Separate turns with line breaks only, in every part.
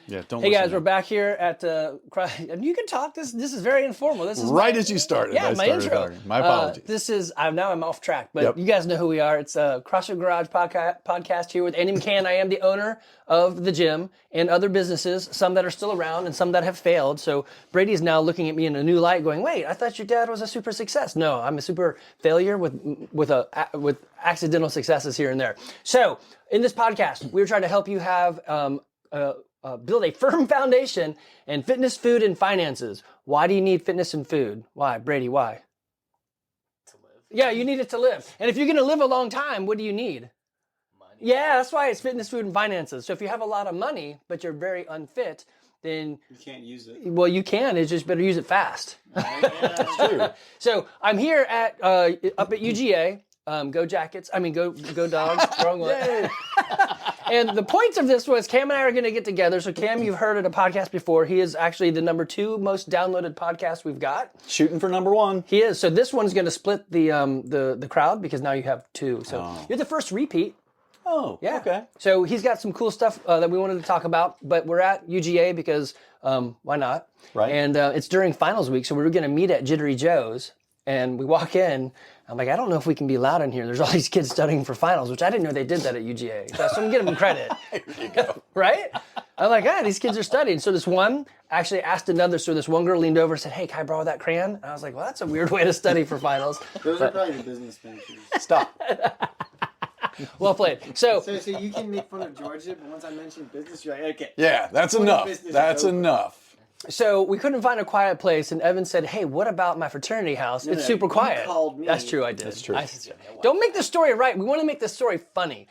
Yeah, don't
Hey
listen
guys,
to
we're back here at and you can talk. This is very informal. This is
right as you started.
Yeah,
I
my
started
intro.
talking. My apologies.
I'm off track, but
Yep.
you guys know who we are. It's a CrossFit Garage podcast here with Andy McCann. I am the owner of the gym and other businesses, some that are still around and some that have failed. So Brady's now looking at me in a new light, going, "Wait, I thought your dad was a super success." No, I'm a super failure with accidental successes here and there. So in this podcast, we're trying to help you have build a firm foundation in fitness, food, and finances. Why do you need fitness and food? Why, Brady? Why?
To live.
Yeah, you need it to live. And if you're going to live a long time, what do you need?
Money.
Yeah, that's why it's fitness, food, and finances. So if you have a lot of money, but you're very unfit, then
you can't use it.
Well, you can. It's just better use it fast.
Yeah, that's true.
So I'm here at up at UGA. Go Jackets. I mean, go Dogs. Wrong one. And the point of this was Cam and I are going to get together. So Cam, you've heard of the podcast before. He is actually the number 2 most downloaded podcast we've got.
Shooting for number 1.
He is. So this one's going to split the crowd because now you have 2. So you're the first repeat.
Oh,
Yeah.
okay.
So he's got some cool stuff that we wanted to talk about, but we're at UGA because why not?
Right.
And it's during finals week, so we were going to meet at Jittery Joe's, and we walk in. I'm like, I don't know if we can be loud in here. There's all these kids studying for finals, which I didn't know they did that at UGA. So I'm giving them credit.
Here you go.
Right? I'm like, these kids are studying. So this one actually asked another. So this one girl leaned over and said, "Hey, can I borrow that crayon?" And I was like, well, that's a weird way to study for finals.
Those are probably the business majors.
Stop.
Well played. So
So you can make fun of Georgia, but once I mention business, you're like, okay.
Yeah, that's
Point of
enough.
business is
That's
over.
enough.
So we couldn't find a quiet place, and Evan said, "Hey, what about my fraternity house? It's
no,
super
you
quiet."
called me.
That's true. I did.
That's true.
Don't make the story right. We want to make the story funny.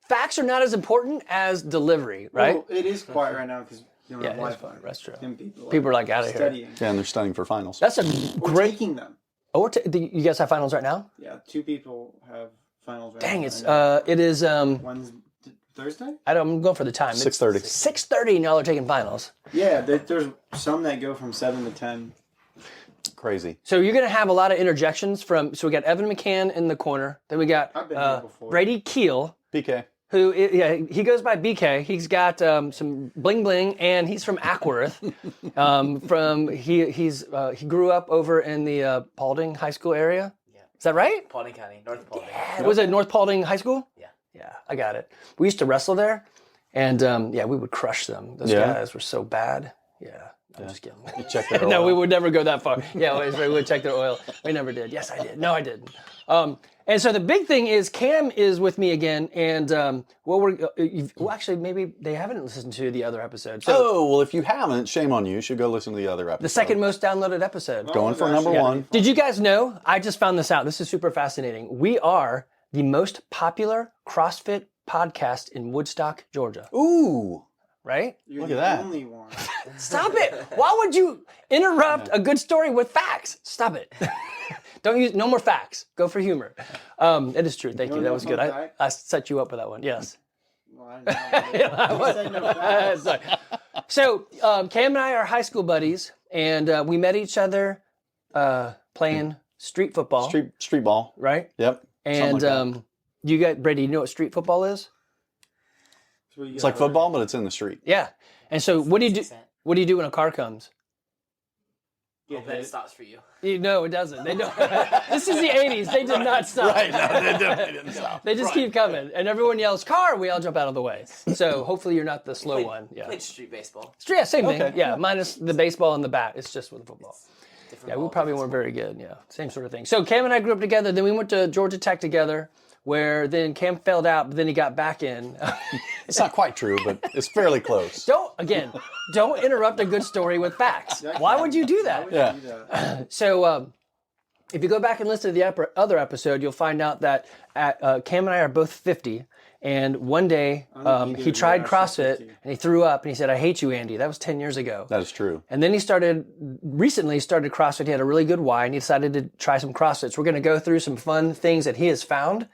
Facts are not as important as delivery, right?
Well, it is quiet right now because you don't have
Yeah, it's
Wi-Fi.
that's true.
And people
People are like out of here.
studying.
Yeah, and they're studying for finals.
That's a
We're
great.
taking them.
Oh, you guys have finals right now?
Yeah, 2 people have finals right now.
Dang, it's
I know.
it is.
One's Thursday?
I'm going for the time.
6:30.
6:30, and y'all are taking finals.
Yeah, there's some that go from 7 to 10.
Crazy.
So you're going to have a lot of interjections from. So we got Evan McCann in the corner. Then we got
I've been here before.
Brady Keel,
PK.
who he goes by BK. He's got some bling bling, and he's from Ackworth. He grew up over in the Paulding High School area.
Yeah.
Is that right?
Paulding County, North Paulding.
Was it North Paulding High School?
Yeah.
Yeah, I got it. We used to wrestle there, and we would crush them. Those
Yeah?
guys were so bad. Yeah, I'm just kidding.
You check their
No,
oil.
we would never go that far. Yeah, we would check their oil. We never did. Yes, I did. No, I didn't. And so the big thing is Cam is with me again, and actually maybe they haven't listened to the other episode. So
Oh, well, if you haven't, shame on you. You should go listen to the other episode.
the second most downloaded episode.
Going for number
Actually,
1.
Did you guys know? I just found this out. This is super fascinating. We are the most popular CrossFit podcast in Woodstock, Georgia.
Ooh.
Right?
You're
Look
the
at that.
only one.
Stop it! Why would you interrupt a good story with facts? Stop it! Don't use no more facts. Go for humor. It is true. Thank you.
No,
That
no,
was good.
no
I
facts?
set you up with that one. Yes.
Well, I know. You said no facts.
Sorry. So Cam and I are high school buddies, and we met each other playing street football.
Street ball.
Right?
Yep.
And
Something like that.
you got Brady. You know what street football is?
So you
It's
got
like football, but it's in the street.
Yeah. And so what do you do? What do you do when a car comes?
Well, then it stops for you.
No, it doesn't. They don't. This is the '80s. They did not stop.
Right. No, they definitely didn't stop.
They just keep coming, and everyone yells "car." We all jump out of the way. So hopefully you're not the slow one. Yeah.
Played street baseball.
Yeah, same thing.
Okay.
Yeah, minus the baseball and the bat. It's just with the football.
Different
Yeah, we
ball,
probably
different
weren't very good. Yeah, same sort of thing. So Cam and I grew up together. Then we went to Georgia Tech together, where then Cam failed out, but then he got back in.
It's not quite true, but it's fairly close.
Don't interrupt a good story with facts. Why would you do that?
Yeah.
do that.
So if you go back and listen to the other episode, you'll find out that Cam and I are both 50. And one day
you
he
did,
tried
you're actually
CrossFit
50.
and he threw up and he said, "I hate you, Andy." That was 10 years ago.
That is true.
And then he recently started CrossFit. He had a really good why and he decided to try some CrossFit. So we're going to go through some fun things that he has found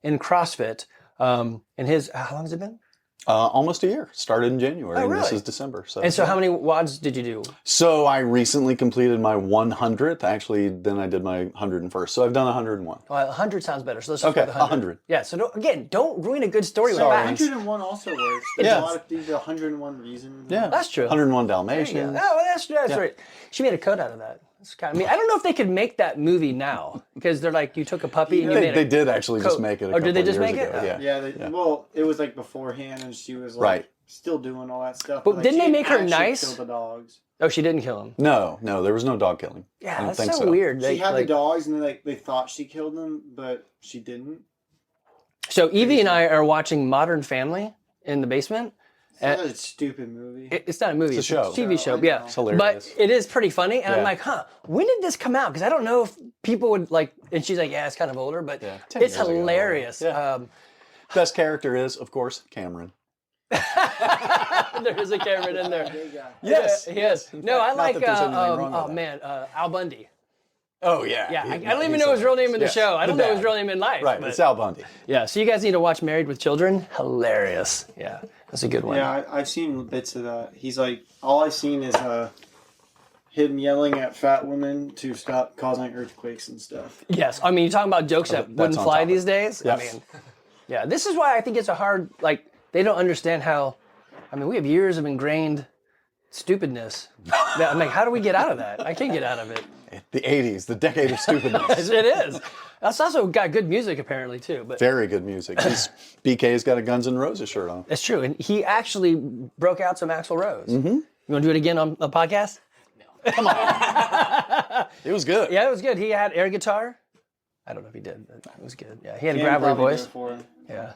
in CrossFit. And how long has it been?
Almost a year. Started in January,
Oh,
and this
really?
is December. So,
And so how many WODs did you do?
So I recently completed my 100th. Actually, then I did my 101st. So I've done 101.
Well, 100 sounds better. So let's just
Okay,
go with 100.
100.
Yeah, so don't ruin a good story with
Sorry.
facts.
101 also works. There's
Yeah.
a lot of things, 101 reasons.
Yeah,
That's true.
101
There you go.
Dalmatians.
Oh, well, that's right. She made a code out of that. It's kind of, I mean, I don't know if they could make that movie now because they're like, you took a puppy and you made
They
it.
did actually just
coat.
make it a
Oh,
couple
did they
of
just
years
make it?
ago.
Oh.
Yeah.
Yeah, well, it was like beforehand, and she was like
Right.
still doing all that stuff.
But
like,
didn't
she
they make her
actually
nice?
Kill the dogs.
Oh, she didn't kill him.
No, there was no dog killing. I
Yeah,
don't
that's
think
so weird.
She
They,
had
like,
the dogs, and they thought she killed them, but she didn't.
So Evie and I are watching Modern Family in the basement.
It's not a stupid movie.
It's not a movie.
It's a show.
a TV show.
I
Yeah.
know.
It's hilarious.
But it is pretty funny. And I'm
Yeah.
like, when did this come out? Because I don't know if people would like, and she's like, yeah, it's kind of older, but
Yeah, 10
it's
years ago.
hilarious.
Yeah. Best character is, of course, Cameron.
There is a Cameron in there.
Big guy.
Yes.
He is.
In
No,
fact,
I
not
like,
that there's anything wrong with that.
man, Al Bundy.
Oh, yeah.
Yeah, I don't even know his real name in the
Yes,
show. I don't
the
know his
dad.
real name in life.
Right,
but-
it's Al Bundy.
Yeah, so you guys need to watch Married with Children. Hilarious. Yeah, that's a good one.
Yeah, I've seen bits of that. He's like, all I've seen is him yelling at fat women to stop causing earthquakes and stuff.
Yes, I mean, you're talking about jokes that
That's
wouldn't
on
fly
topic.
these days.
Yep.
I mean, yeah, this is why I think it's a hard, like, they don't understand how, I mean, we have years of ingrained stupidness. That, I'm like, how do we get out of that? I can't get out of it.
The 80s, the decade of stupidness.
It is. That's also got good music, apparently, too. But
Very good music. BK's got a Guns N' Roses shirt on.
it's true. And he actually broke out some Axl Rose. Mm-hmm. You want to do it again on a podcast?
It was good.
Yeah, it was good. He had air guitar. I don't know if he did, but it was good. Yeah, he had a
Cam
gravelly
probably
voice.
did it for him.
Yeah.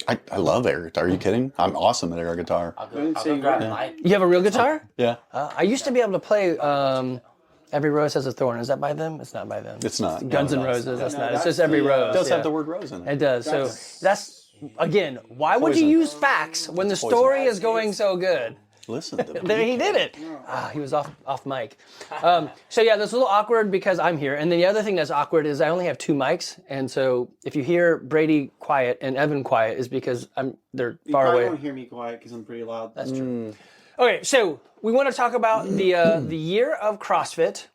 I love air guitar. Are you kidding? I'm awesome at air guitar.
I'll
didn't
go, I'll
say
go
you
grab
were.
my.
You have a real guitar?
Yeah.
I used to be able to play Every Rose Has a Thorn. Is that by them? It's not by them.
It's not.
Guns
No,
N' Roses. That's
No,
not. It's
that's
just Every
the,
Rose.
It does
yeah.
have the word rose in it.
It does. So that's again. Why would
Poison.
you use facts when the
Poison.
story is going so good?
Listen to
There
me.
he did it. He was off mic. So yeah, that's a little awkward because I'm here. And then the other thing that's awkward is I only have two mics, and so if you hear Brady quiet and Evan quiet is because they're
You
far
probably
away.
won't hear me quiet because I'm pretty loud.
That's true. Okay, so we want to talk about the year of CrossFit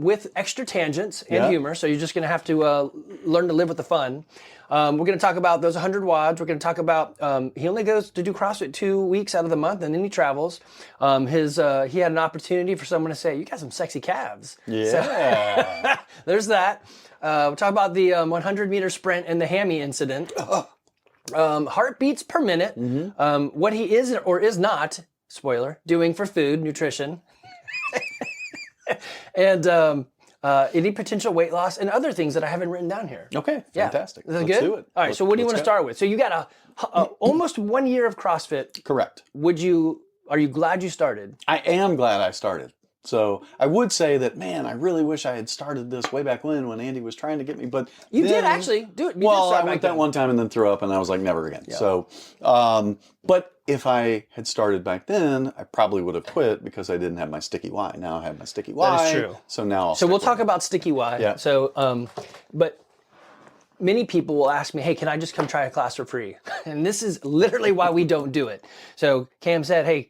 with extra tangents and
Yeah.
humor. So you're just going to have to learn to live with the fun. We're going to talk about those 100 WODs. We're going to talk about he only goes to do CrossFit 2 weeks out of the month, and then he travels. He had an opportunity for someone to say, "You got some sexy calves."
Yeah.
There's that. We'll talk about the 100-meter sprint and the hammy incident. Heartbeats per minute. What he is or is not, spoiler, doing for food, nutrition. And any potential weight loss and other things that I haven't written down here.
Okay.
Yeah.
Fantastic.
Is that
Let's
good?
do it.
All right. So what do you want to start with? So you got a almost 1 year of CrossFit.
Correct.
Are you glad you started?
I am glad I started. So I would say that, man, I really wish I had started this way back when Andy was trying to get me. But
You
then-
did actually do it. You did
Well,
start
I
back
went that
then.
one time and then threw up, and I was like, never again. So, but if I had started back then, I probably would have quit because I didn't have my sticky Y. Now I have my sticky Y.
That is true.
So now I'll
So we'll
stick
talk
with
about sticky Y.
Yeah.
So, but many people will ask me, "Hey, can I just come try a class for free?" And this is literally why we don't do it. So Cam said, "Hey,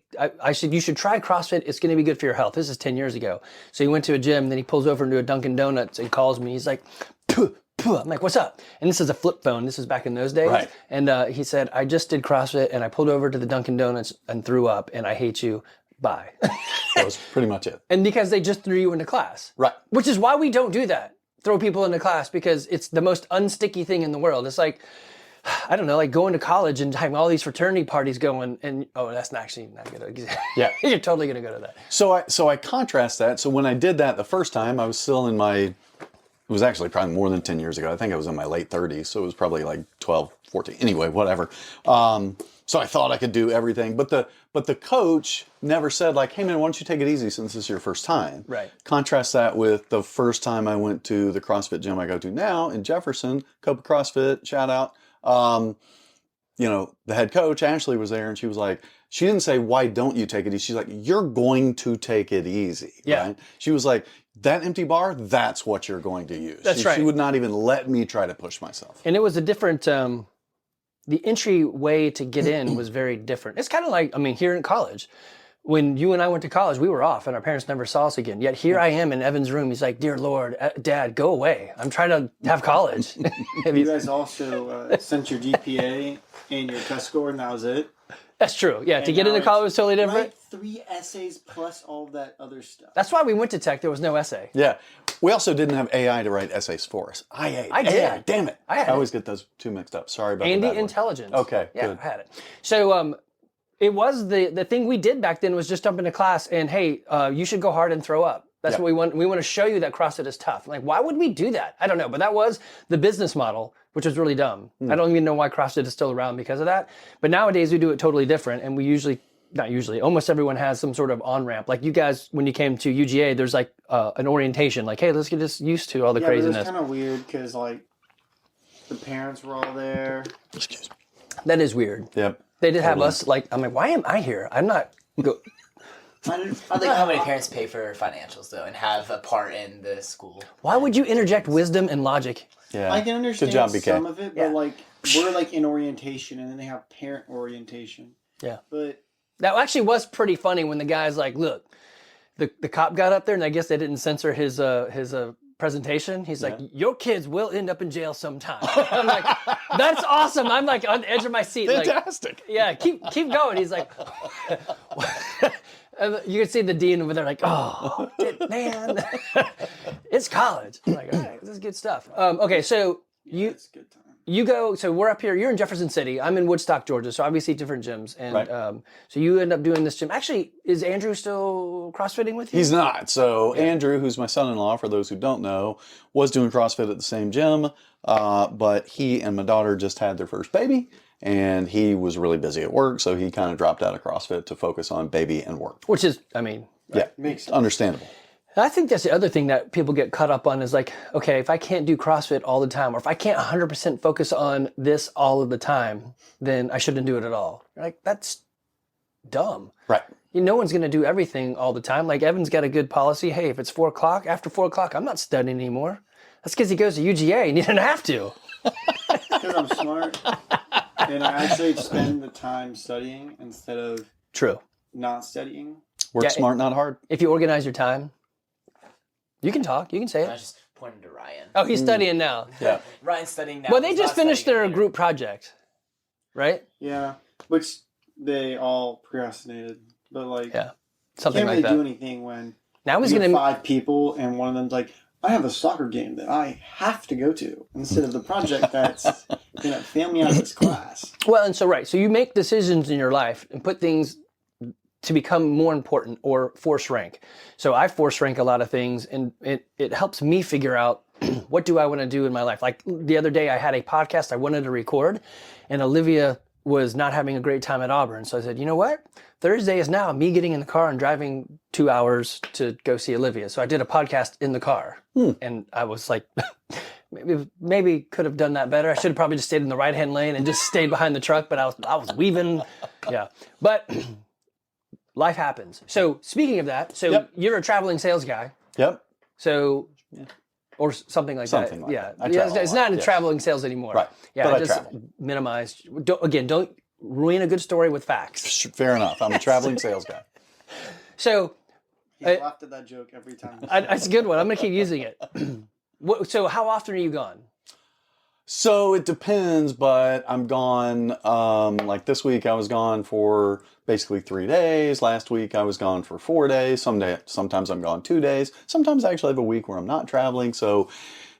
you should try CrossFit. It's going to be good for your health." This is 10 years ago. So he went to a gym, and then he pulls over into a Dunkin' Donuts and calls me. He's like, "Puh, puh." I'm like, "What's up?" And this is a flip phone. This is back in those days.
Right.
And he said, "I just did CrossFit, and I pulled over to the Dunkin' Donuts and threw up, and I hate you. Bye."
That was pretty much it.
And because they just threw you into class.
Right.
Which is why we don't do that. Throw people into class, because it's the most unsticky thing in the world. It's like, I don't know, like going to college and having all these fraternity parties going, and that's not actually not good.
Yeah.
You're totally gonna go to that.
So I contrast that. So when I did that the first time, I was still in my, it was actually probably more than 10 years ago. I think I was in my late 30s. So it was probably like 12, 14. Anyway, whatever. So I thought I could do everything. But the coach never said like, hey man, why don't you take it easy since this is your first time?
Right.
Contrast that with the first time I went to the CrossFit gym I go to now in Jefferson, Copa CrossFit, shout out. The head coach, Ashley, was there and she was like, she didn't say, why don't you take it easy? She's like, you're going to take it easy.
Yeah.
Right? She was like, that empty bar, that's what you're going to use.
That's
she,
right.
She would not even let me try to push myself.
And it was a different the entry way to get in was very different. It's kind of like, I mean, here in college, when you and I went to college, we were off and our parents never saw us again. Yet here I am in Evan's room. He's like, dear Lord, Dad, go away. I'm trying to have college.
You guys also sent your GPA and your test score, and that was it.
That's true. Yeah, to
And
get
now
into college was totally different.
Write 3 essays plus all that other stuff.
That's why we went to tech. There was no essay.
Yeah. We also didn't have AI to write essays for us. I
did.
AI, damn it.
I had it.
always get those two mixed up. Sorry about
Andy
that.
Intelligence.
Okay,
Yeah,
good.
I had it. So it was the thing we did back then was just jump into class and, hey, you should go hard and throw up. That's
Yep.
what we want. We want to show you that CrossFit is tough. Like, why would we do that? I don't know. But that was the business model, which was really dumb. I don't even know why CrossFit is still around because of that. But nowadays we do it totally different. And we usually, not usually, almost everyone has some sort of on-ramp. Like you guys, when you came to UGA, there's like an orientation. Like, hey, let's get us used to all the
Yeah, but it was
craziness.
kind of weird because, like, the parents were all there.
Excuse me.
That is weird.
Yep.
They did have us, like, I'm like, why am I here? I'm not...
I don't know how many parents pay for financials though and have a part in the school.
Why would you interject wisdom and logic?
Yeah.
I can understand
Good job, BK.
some of it, but
Yeah.
like we're like in orientation, and then they have parent orientation.
Yeah.
But
That actually was pretty funny when the guy's like, look, the cop got up there and I guess they didn't censor his presentation. He's like, your kids will end up in jail sometime. I'm like, that's awesome. I'm like on the edge of my seat.
Fantastic.
Like, yeah, keep going. He's like, and you can see the dean over there like, oh, man, it's college. I'm like, all right, this is good stuff. Okay, so
it's a good time.
you go, so we're up here, you're in Jefferson City, I'm in Woodstock, Georgia, so obviously different gyms. And
Right.
So you end up doing this gym. Actually, is Andrew still CrossFitting with you?
He's not. So Andrew, who's my son-in-law, for those who don't know, was doing CrossFit at the same gym, but he and my daughter just had their first baby, and he was really busy at work, so he kind of dropped out of CrossFit to focus on baby and work.
Which is, I mean,
Yeah,
Makes sense.
understandable.
I think that's the other thing that people get caught up on is like, okay, if I can't do CrossFit all the time, or if I can't 100% focus on this all of the time, then I shouldn't do it at all. Like, that's dumb.
Right.
No one's going to do everything all the time. Like, Evan's got a good policy. Hey, if it's 4 o'clock, after 4 o'clock, I'm not studying anymore. That's because he goes to UGA and he didn't have to.
Because I'm smart, and I actually spend the time studying instead of
True.
not studying.
Work
Yeah,
smart, not hard.
If you organize your time, you can talk. You can say
I
it.
was just pointing to Ryan.
Oh, he's studying now.
Yeah.
Ryan's studying now.
Well, they
He's
just
not
finished
studying
their
later.
group project, right?
Yeah, which they all procrastinated, but like,
Yeah.
you
Something
can't
like
really
that.
do anything when
Now he's
you
going
have
to...
5 people and one of them's like, I have a soccer game that I have to go to instead of the project that's gonna fail me out of this class.
Well, and so, right. So you make decisions in your life and put things to become more important or force rank. So I force rank a lot of things, and it helps me figure out what do I want to do in my life. Like the other day I had a podcast I wanted to record, and Olivia was not having a great time at Auburn. So I said, you know what? Thursday is now me getting in the car and driving 2 hours to go see Olivia. So I did a podcast in the car. And I was like, maybe could have done that better. I should have probably just stayed in the right-hand lane and just stayed behind the truck, but I was weaving. Yeah. But life happens. So speaking of that, so
Yep.
you're a traveling sales guy.
Yep.
So, or something like
Something
that.
like
Yeah.
that. I
Yeah,
travel
it's
a lot,
not in
yes.
traveling sales anymore.
Right.
Yeah.
But I
just
travel.
minimize. Don't ruin a good story with facts.
Fair enough. I'm a traveling sales guy.
So
He's laughed at that joke every time.
it's a good one. I'm going to keep using it. So how often are you gone?
So it depends, but I'm gone, like this week I was gone for basically 3 days. Last week I was gone for 4 days. Sometimes I'm gone 2 days. Sometimes I actually have a week where I'm not traveling. So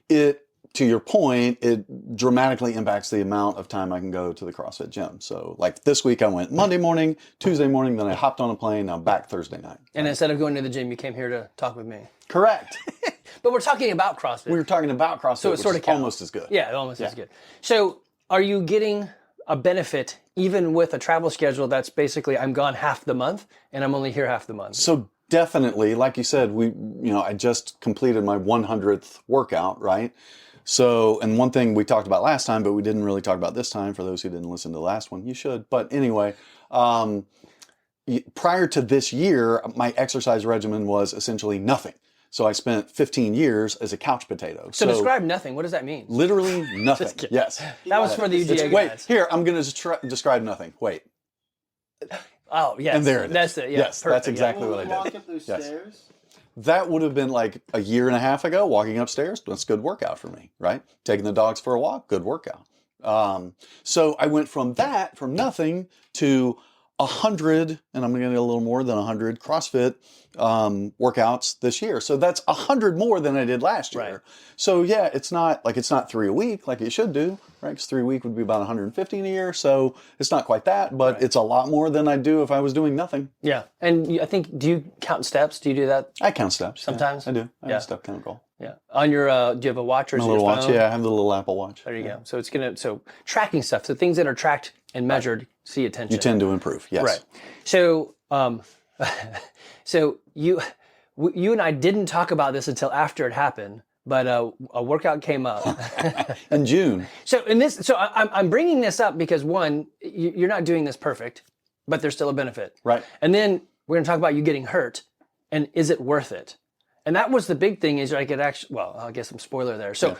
to your point, it dramatically impacts the amount of time I can go to the CrossFit gym. So like this week I went Monday morning, Tuesday morning, then I hopped on a plane. I'm back Thursday night.
And instead of going to the gym, you came here to talk with me.
Correct.
But we're talking about CrossFit.
We were talking about CrossFit,
So it
which
sort
is
of counts.
almost as good.
Yeah, it almost is good. So are you getting a benefit even with a travel schedule that's basically I'm gone half the month and I'm only here half the month?
So definitely, like you said, I just completed my 100th workout, right? So, and one thing we talked about last time, but we didn't really talk about this time, for those who didn't listen to the last one, you should. But anyway, prior to this year, my exercise regimen was essentially nothing. So I spent 15 years as a couch potato.
So describe nothing. What does that mean?
Literally nothing.
kidding.
Yes.
That was for the UGA
Wait,
guys.
here, I'm going to describe nothing. Wait.
Oh, yes.
And there it is.
That's it. Yeah,
yes,
perfect,
that's exactly
When
what
we
I
walk
did.
up those
Yes.
stairs.
That would have been like a year and a half ago, walking upstairs. That's a good workout for me, right? Taking the dogs for a walk, good workout. So I went from nothing to 100, and I'm going to get a little more than 100 CrossFit workouts this year. So that's 100 more than I did last year.
Right.
So yeah, it's not 3 a week like it should do, right? Because 3 a week would be about 150 in a year. So it's not quite that, but it's a lot more than I'd do if I was doing nothing.
Yeah. And I think, do you count steps? Do you do that?
I count steps.
Sometimes?
Yeah, I do. I have
Yeah.
a step count goal.
Yeah. On your, do you have a watch or is
My
it
little
your
watch.
phone?
Yeah, I have the little Apple Watch.
There you go. So so tracking stuff. So things that are tracked and measured, see attention.
You tend to improve. Yes.
Right. So, so you and I didn't talk about this until after it happened, but a workout came up.
In June.
So I'm bringing this up because one, you're not doing this perfect, but there's still a benefit.
Right.
And then we're going to talk about you getting hurt, and is it worth it? And that was the big thing is like it actually, well, I guess I'm spoiler there. So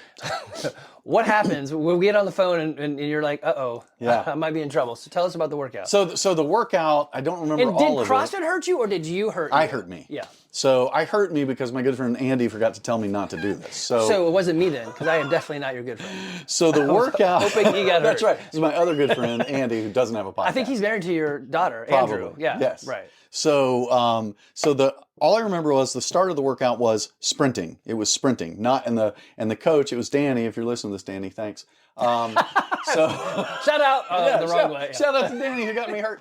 what happens when we get on the phone and you're like, uh-oh,
Yeah.
I might be in trouble. So tell us about the workout.
So the workout, I don't remember
And did
all of it.
CrossFit hurt you or did you hurt you?
I hurt me.
Yeah.
So I hurt me because my good friend Andy forgot to tell me not to do this.
So it wasn't me then, because I am definitely not your good friend.
So the workout.
hoping he got
That's
hurt.
right. This is my other good friend Andy, who doesn't have a podcast.
I think he's married to your daughter,
Probably.
Andrew. Yeah.
Yes.
Right.
So all I remember was the start of the workout was sprinting. It was sprinting, not and the coach. It was Danny. If you're listening to this, Danny, thanks. So
Shout out the wrong way.
Shout out to Danny who got me hurt.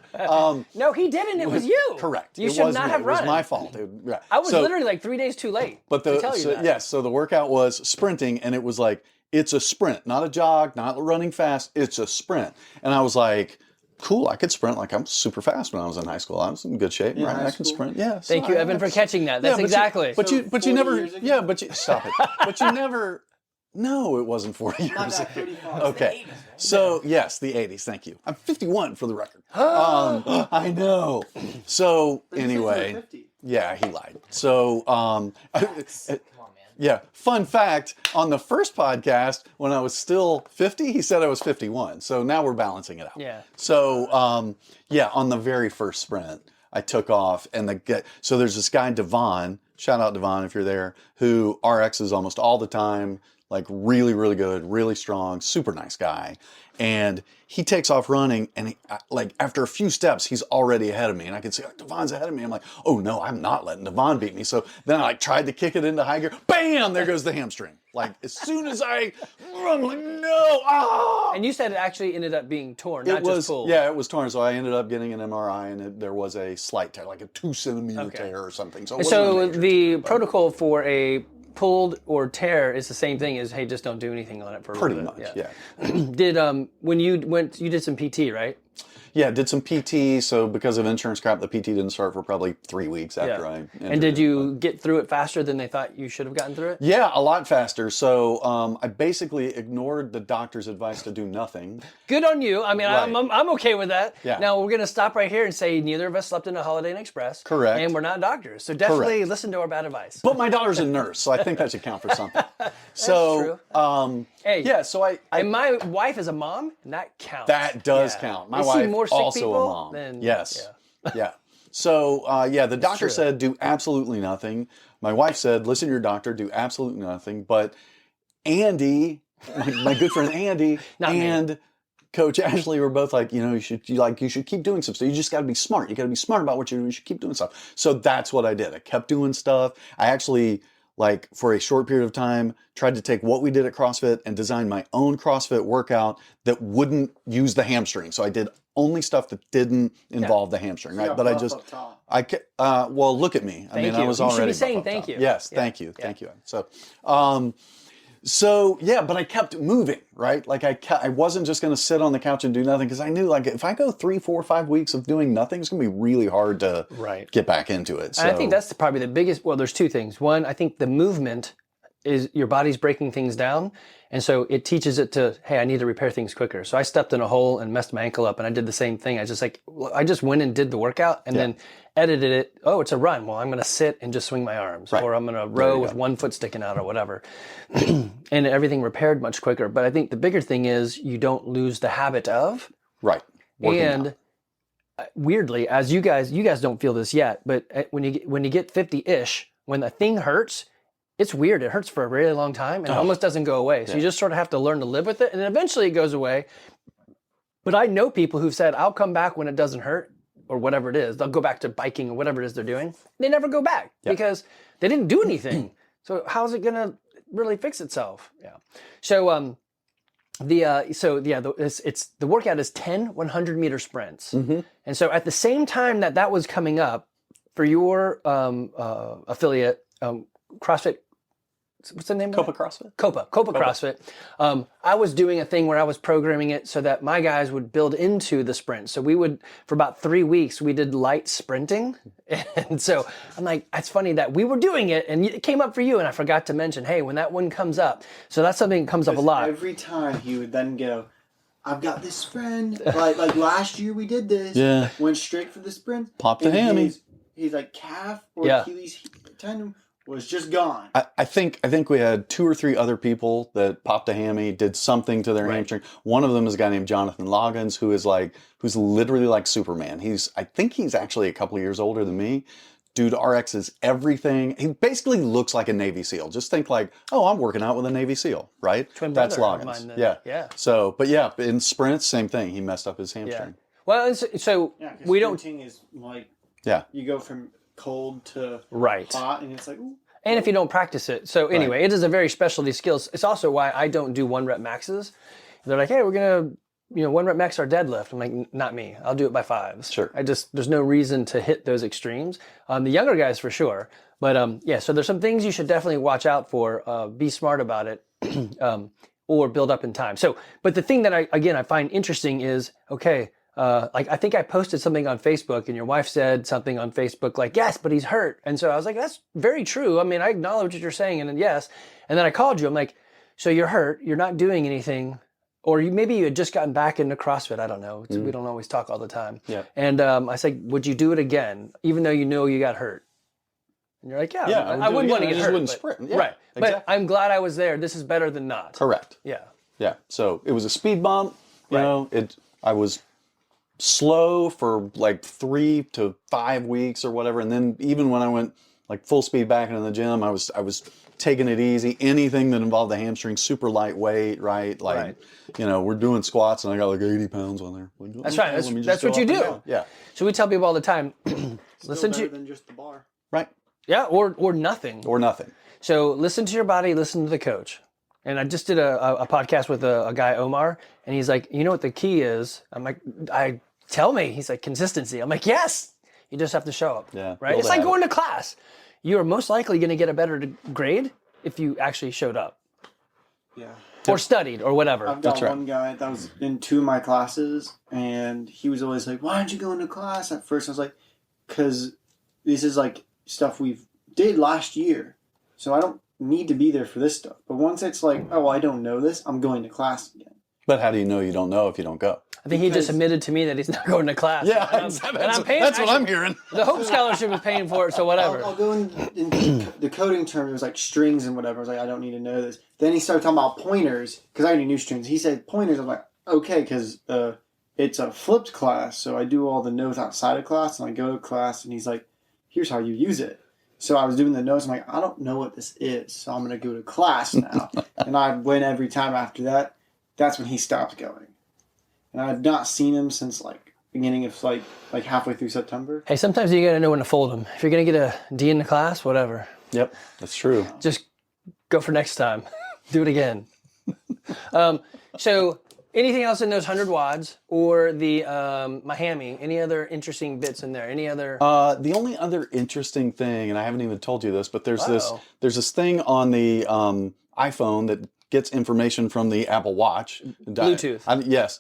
No, he didn't. It was you.
Correct.
You
It
should
was
not
me.
have
It
run.
was my fault. Yeah.
I was
So-
literally like 3 days too late
But
to tell you that.
Yes, so the workout was sprinting, and it was like, it's a sprint, not a jog, not running fast. It's a sprint. And I was like, cool, I could sprint. Like, I'm super fast when I was in high school. I was in good shape, right?
high
I can
school?
sprint. Yeah.
Thank you, Evan, for catching that. That's exactly.
But you
40
never,
years ago?
yeah, but you, stop it. But you never, no, it wasn't 40 years
Not that
ago.
35.
Okay. So, yes, the 80s. Thank you. I'm 51 for the record. I know. So,
But you said you were
anyway.
50.
Yeah, he lied. So,
Come on, man.
yeah, fun fact, on the first podcast, when I was still 50, he said I was 51. So now we're balancing it out.
Yeah.
So, on the very first sprint, I took off so there's this guy, Devon, shout out Devon if you're there, who RXs almost all the time, like really, really good, really strong, super nice guy. And he takes off running, and like after a few steps, he's already ahead of me. And I can see, like, Devon's ahead of me. I'm like, oh no, I'm not letting Devon beat me. So then I like tried to kick it into high gear. Bam! There goes the hamstring. Like as soon as I'm like, no, ah!
And you said it actually ended up being torn, not
It was,
just pulled.
yeah, it was torn. So I ended up getting an MRI, and there was a slight tear, like a 2 centimeter
Okay.
tear or something. So, it
And
wasn't
so
major.
the protocol for a pulled or tear is the same thing as, hey, just don't do anything on it for a
pretty
little
much,
bit.
yeah.
Did when you went, you did some PT, right?
Yeah, did some PT. So because of insurance crap, the PT didn't start for probably 3 weeks after I
And
entered
did
it.
you get through it faster than they thought you should have gotten through it?
Yeah, a lot faster. So I basically ignored the doctor's advice to do nothing.
Good on you. I mean,
Right.
I'm okay with that.
Yeah.
Now we're going to stop right here and say neither of us slept in a Holiday Inn Express.
Correct.
And we're not doctors. So definitely
Correct.
listen to our bad advice.
But my daughter's a nurse, so I think that should count for something. So,
Hey,
yeah, so I
and my wife is a mom, and that counts.
that does
Yeah.
count. My
They see
wife
more sick
also
people
a mom.
than-
Yes.
yeah.
Yeah. So, the doctor
true.
said do absolutely nothing. My wife said, listen to your doctor, do absolutely nothing. But Andy, my good friend Andy,
Not me.
and Coach Ashley were both like, you should keep doing some stuff. You just got to be smart. You got to be smart about what you're doing. You should keep doing stuff. So that's what I did. I kept doing stuff. I actually, like, for a short period of time, tried to take what we did at CrossFit and design my own CrossFit workout that wouldn't use the hamstring. So I did only stuff that didn't involve the hamstring, right?
got
But I
buff
just,
up top.
well, look at me. I
Thank
mean,
you.
I was
You should be
already
saying
buff up
thank
top.
you.
Yes,
Yeah.
thank you,
Yeah.
thank you. So yeah, but I kept moving, right? Like I wasn't just going to sit on the couch and do nothing because I knew, like, if I go 3, 4, 5 weeks of doing nothing, it's going to be really hard to
Right.
get back into it. So
And I think that's probably the biggest. Well, there's two things. One, I think the movement is your body's breaking things down. And so it teaches it to, hey, I need to repair things quicker. So I stepped in a hole and messed my ankle up, and I did the same thing. I just went and did the workout and then edited it. Oh, it's a run. Well, I'm going to sit and just swing my arms, or I'm going to row with one foot sticking out or whatever. And everything repaired much quicker. But I think the bigger thing is you don't lose the habit of.
Right. Working
And
out.
Weirdly, as you guys don't feel this yet, but when you get 50-ish, when the thing hurts, it's weird. It hurts for a really long time and it almost doesn't go away. So you just sort of have to learn to live with it, and eventually it goes away. But I know people who've said, I'll come back when it doesn't hurt, or whatever it is. They'll go back to biking or whatever it is they're doing. They never go back because they didn't do anything. So how's it gonna really fix itself? Yeah. So the workout is 10 100-meter sprints. And so at the same time that was coming up for your affiliate, CrossFit, what's the name
Copa
of it?
CrossFit?
Copa CrossFit. I was doing a thing where I was programming it so that my guys would build into the sprint. So we would, for about 3 weeks, we did light sprinting. And so I'm like, it's funny that we were doing it and it came up for you, and I forgot to mention, hey, when that one comes up. So that's something that comes up a lot.
Every time he would then go, I've got this sprint. like last year we did this.
Yeah.
Went straight for the sprint.
Popped a hammy.
He's like calf or Achilles tendon was just gone.
I think we had 2 or 3 other people that popped a hammy, did something to their hamstring. One of them is a guy named Jonathan Loggins, who's literally like Superman. I think he's actually a couple of years older than me. Dude RXs everything. He basically looks like a Navy SEAL. Just think like, oh, I'm working out with a Navy SEAL, right?
Twin
That's
brother of
Loggins.
mine then.
Yeah.
So,
but yeah, in sprints, same thing. He messed up his hamstring.
Well, so we don't.
Sprinting is like
Yeah.
you go from cold to
Right.
hot, and it's like, ooh.
And if you don't practice it. So anyway, it is a very specialty skill. It's also why I don't do 1 rep maxes. They're like, hey, we're going to, 1 rep max our deadlift. I'm like, not me. I'll do it by 5s.
Sure.
There's no reason to hit those extremes. The younger guys for sure. But so there's some things you should definitely watch out for. Be smart about it. Or build up in time. So, but the thing that I find interesting is, okay, I think I posted something on Facebook and your wife said something on Facebook like, yes, but he's hurt. And so I was like, that's very true. I mean, I acknowledge what you're saying, and then yes. And then I called you. I'm like, so you're hurt. You're not doing anything. Or maybe you had just gotten back into CrossFit. I don't know. We don't always talk all the time.
Yeah.
And I said, would you do it again, even though you know you got hurt? And you're like, yeah, I wouldn't want to get hurt.
Wouldn't sprint. Yeah,
right.
exactly.
But I'm glad I was there. This is better than not.
Correct.
Yeah.
Yeah. So it was a speed bump. I was slow for like 3 to 5 weeks or whatever, and then even when I went like full speed back into the gym, I was taking it easy. Anything that involved the hamstring, super lightweight, right? Like, we're doing squats and I got like 80 pounds on there. Like,
that's right. That's what you do.
Yeah.
So we tell people all the time, listen
better
to
than just the bar.
Right.
Yeah, or nothing.
Or nothing.
So listen to your body, listen to the coach. And I just did a podcast with a guy, Omar, and he's like, you know what the key is? I'm like, tell me. He's like, consistency. I'm like, yes. You just have to show up.
Yeah.
Right? It's like going to class. You are most likely going to get a better grade if you actually showed up.
Yeah.
Or studied or whatever.
I've got one guy that was in 2 of my classes, and he was always like, why aren't you going to class? At first I was like, because this is like stuff we did last year. So I don't need to be there for this stuff. But once it's like, oh, I don't know this, I'm going to class again.
But how do you know you don't know if you don't go?
I think he just admitted to me that he's not going to class.
Yeah,
I'm paying.
That's what I'm hearing.
The Hope Scholarship is paying for it, so whatever.
I'll go in the coding term. It was like strings and whatever. I was like, I don't need to know this. Then he started talking about pointers because I already knew strings. He said pointers. I'm like, okay, because it's a flipped class, so I do all the notes outside of class, and I go to class, and he's like, here's how you use it. So I was doing the notes. I'm like, I don't know what this is, so I'm going to go to class now. And I went every time after that. That's when he stopped going. And I had not seen him since like beginning of like halfway through September.
Hey, sometimes you got to know when to fold them. If you're going to get a D in the class, whatever.
Yep, that's true.
Just go for next time. Do it again. So anything else in those 100 wads or the Miami? Any other interesting bits in there? Any other?
The only other interesting thing, and I haven't even told you this, but there's this thing on the iPhone that gets information from the Apple Watch.
Bluetooth.
Yes,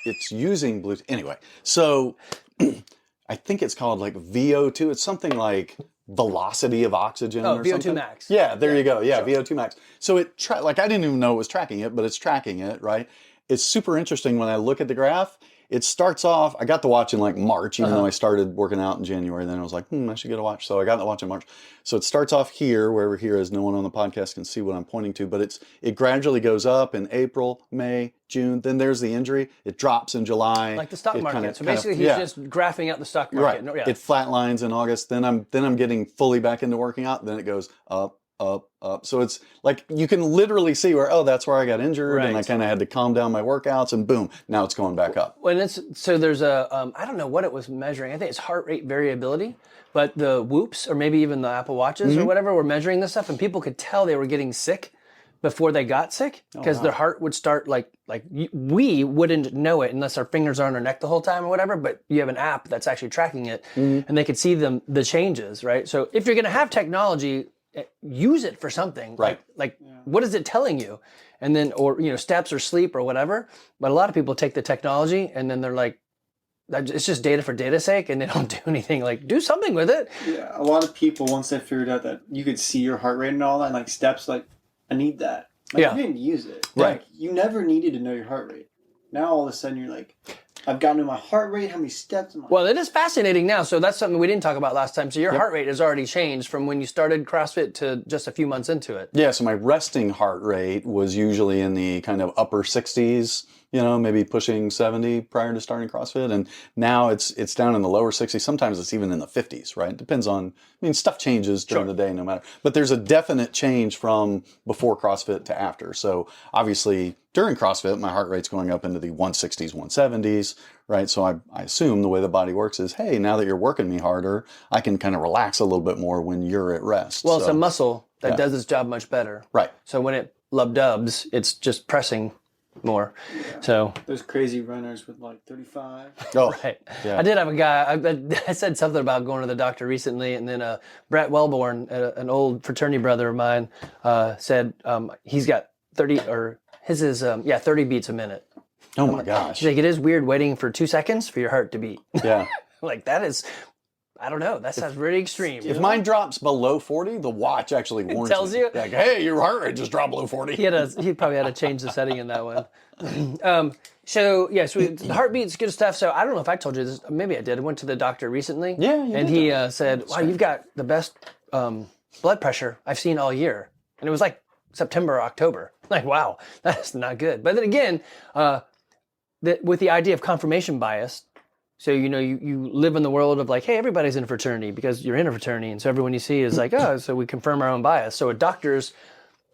it's using Bluetooth. Anyway, so I think it's called like VO2. It's something like velocity of oxygen
Oh,
or
VO2
something.
max.
Yeah, there you go. Yeah, VO2 max. So it like I didn't even know it was tracking it, but it's tracking it, right? It's super interesting when I look at the graph. It starts off, I got the watch in like March, even though I started working out in January. Then I was like, I should get a watch. So I got the watch in March. So it starts off here, wherever here is. No one on the podcast can see what I'm pointing to, but it gradually goes up in April, May, June. Then there's the injury. It drops in July.
Like the stock
It
market.
kinda-
So basically, he's
yeah.
just graphing out the stock market.
Right.
No, yeah.
It flatlines in August. Then I'm getting fully back into working out. Then it goes up, up, up. So it's like you can literally see where, that's where I got injured, and I
Right.
kind of had to calm down my workouts, and boom, now it's going back up.
When there's a I don't know what it was measuring. I think it's heart rate variability, but the Whoops or maybe even the Apple Watches or whatever were measuring this stuff, and people could tell they were getting sick before they got sick because their heart would start we wouldn't know it unless our fingers are on our neck the whole time or whatever. But you have an app that's actually tracking it, and they could see the changes, right? So if you're going to have technology, use it for something,
Right.
Like what is it telling you? And then, or, steps or sleep or whatever. But a lot of people take the technology and then they're like, it's just data for data's sake, and they don't do anything. Like, do something with it.
Yeah, a lot of people, once they figured out that you could see your heart rate and all that, and like steps, like, I need that. Like,
Yeah.
you didn't use it.
Right.
Like, you never needed to know your heart rate. Now all of a sudden you're like, I've gotten to my heart rate, how many steps am I?
Well, it is fascinating now. So that's something we didn't talk about last time. So your heart rate has already changed from when you started CrossFit to just a few months into it.
Yeah, so my resting heart rate was usually in the kind of upper 60s, maybe pushing 70 prior to starting CrossFit. And now it's down in the lower 60s. Sometimes it's even in the 50s, right? It depends on, stuff changes during the day no matter. But there's a definite change from before CrossFit to after. So obviously during CrossFit, my heart rate's going up into the 160s, 170s, right? So I assume the way the body works is, hey, now that you're working me harder, I can kind of relax a little bit more when you're at rest.
Well, it's
So,
a muscle that does its job much better.
right.
So when it lub-dubs, it's just pressing more. So
Those crazy runners with like 35.
Oh,
right.
Yeah.
I did have a guy, I said something about going to the doctor recently, and then Brett Wellborn, an old fraternity brother of mine, said he's got 30, or his is, 30 beats a minute.
Oh my gosh.
He's like, it is weird waiting for 2 seconds for your heart to beat.
Yeah.
Like, that is, I don't know, that sounds really extreme.
If mine drops below 40, the watch actually warns
tells
me.
you?
Like, hey, your heart rate just dropped below 40.
He probably had to change the setting in that one. So the heartbeat's good stuff. So I don't know if I told you this. Maybe I did. I went to the doctor recently.
Yeah, you
and
did
he said, "Wow, you've got the best blood pressure I've seen all year." And it was like September or October. Like, wow, that's not good. But then again, with the idea of confirmation bias. So, you live in the world of like, hey, everybody's in a fraternity because you're in a fraternity. And so everyone you see is like, so we confirm our own bias. So doctors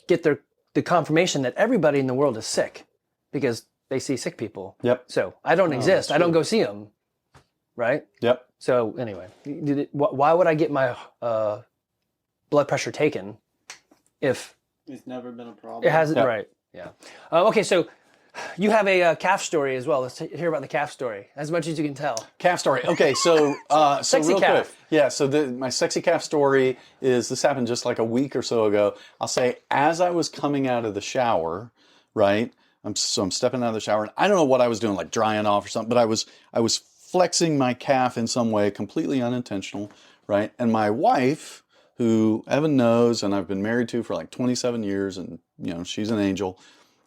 get the confirmation that everybody in the world is sick because they see sick people.
Yep.
So I don't exist. I don't go see them. Right?
Yep.
So anyway, why would I get my blood pressure taken if
It's never been a problem.
it hasn't?
Yep.
Right. Yeah. Okay, so you have a calf story as well. Let's hear about the calf story, as much as you can tell.
Calf story. Okay, so
Sexy
real
calf.
quick. Yeah, so my sexy calf story is, this happened just like a week or so ago. I'll say, as I was coming out of the shower, right? I'm stepping out of the shower, and I don't know what I was doing, like drying off or something, but I was flexing my calf in some way, completely unintentional, right? And my wife, who Evan knows and I've been married to for like 27 years, and she's an angel,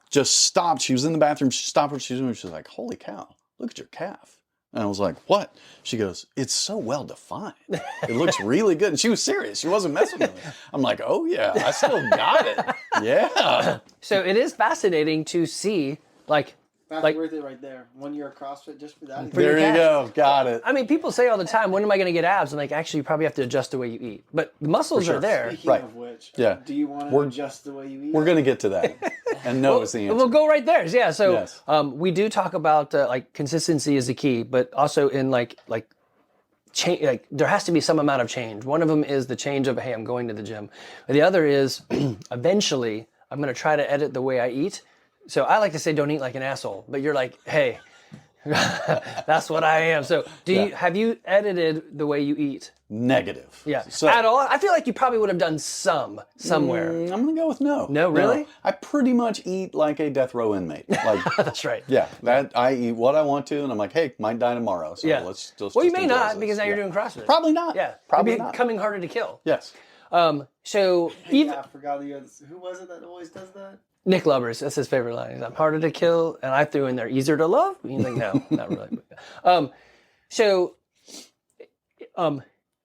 just stopped. She was in the bathroom. She stopped what she was doing. She's like, holy cow, look at your calf. And I was like, what? She goes, it's so well defined. It looks really good. And she was serious. She wasn't messing with me. I'm like, oh yeah, I still got it. Yeah.
So it is fascinating to see,
That's worth it right there. 1 year of CrossFit just for that.
There you
calf.
go. Got it.
I mean, people say all the time, when am I going to get abs? And like, actually, you probably have to adjust the way you eat. But the muscles
sure.
are there.
Speaking
Right.
of which,
Yeah.
do you want to adjust the way you eat?
We're going to get to that. And no is the answer.
We'll go right there. Yeah. So
Yes.
we do talk about consistency is the key, but also in change. Like, there has to be some amount of change. One of them is the change of, hey, I'm going to the gym. The other is eventually I'm going to try to edit the way I eat. So I like to say, don't eat like an asshole. But you're like, hey, That's what I am. So have you edited the way you eat?
Negative.
Yeah.
So,
At all? I feel like you probably would have done some somewhere.
I'm going to go with no.
No, really?
I pretty much eat like a death row inmate. Like,
That's right.
yeah, that I eat what I want to, and I'm like, hey, might die tomorrow. So
Yeah.
let's just.
Well, you
just
may
enjoy
not
this.
because now you're doing CrossFit.
Probably not.
Yeah.
Probably
It'd be
not.
becoming harder to kill.
Yes.
So even
Yeah, I forgot the other. Who was it that always does that?
Nick Lubbers, that's his favorite line. He's, I'm harder to kill, and I threw in there easier to love. He's like, no, not really.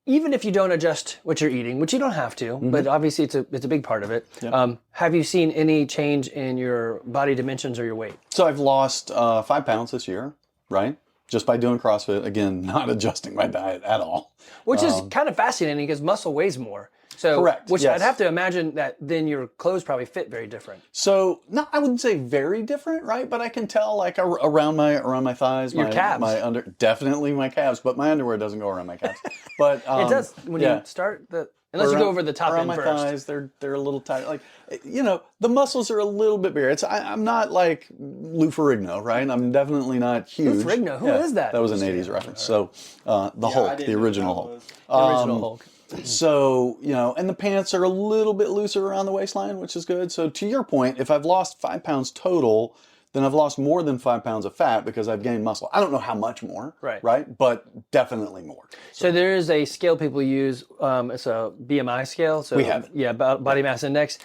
Even if you don't adjust what you're eating, which you don't have to, but obviously it's a big part of it.
Yep.
Have you seen any change in your body dimensions or your weight?
So I've lost 5 pounds this year, right? Just by doing CrossFit. Again, not adjusting my diet at all.
Which is kind of fascinating because muscle weighs more. So,
Correct,
Which
yes.
I'd have to imagine that then your clothes probably fit very different.
So, no, I wouldn't say very different, right? But I can tell, like, around my thighs,
Your calves.
definitely my calves, but my underwear doesn't go around my calves. But
It does when you start unless you go over the top
around
end
my
first.
thighs, they're a little tight. Like, the muscles are a little bit bigger. I'm not like Lou Ferrigno, right? I'm definitely not huge.
Ferrigno? Who is that?
That was an '80s reference. So, the Hulk, the original Hulk.
The original Hulk.
So, and the pants are a little bit looser around the waistline, which is good. So to your point, if I've lost 5 pounds total, then I've lost more than 5 pounds of fat because I've gained muscle. I don't know how much more, right? But definitely more.
So there is a scale people use. It's a BMI scale. So
We have.
Yeah, body mass index.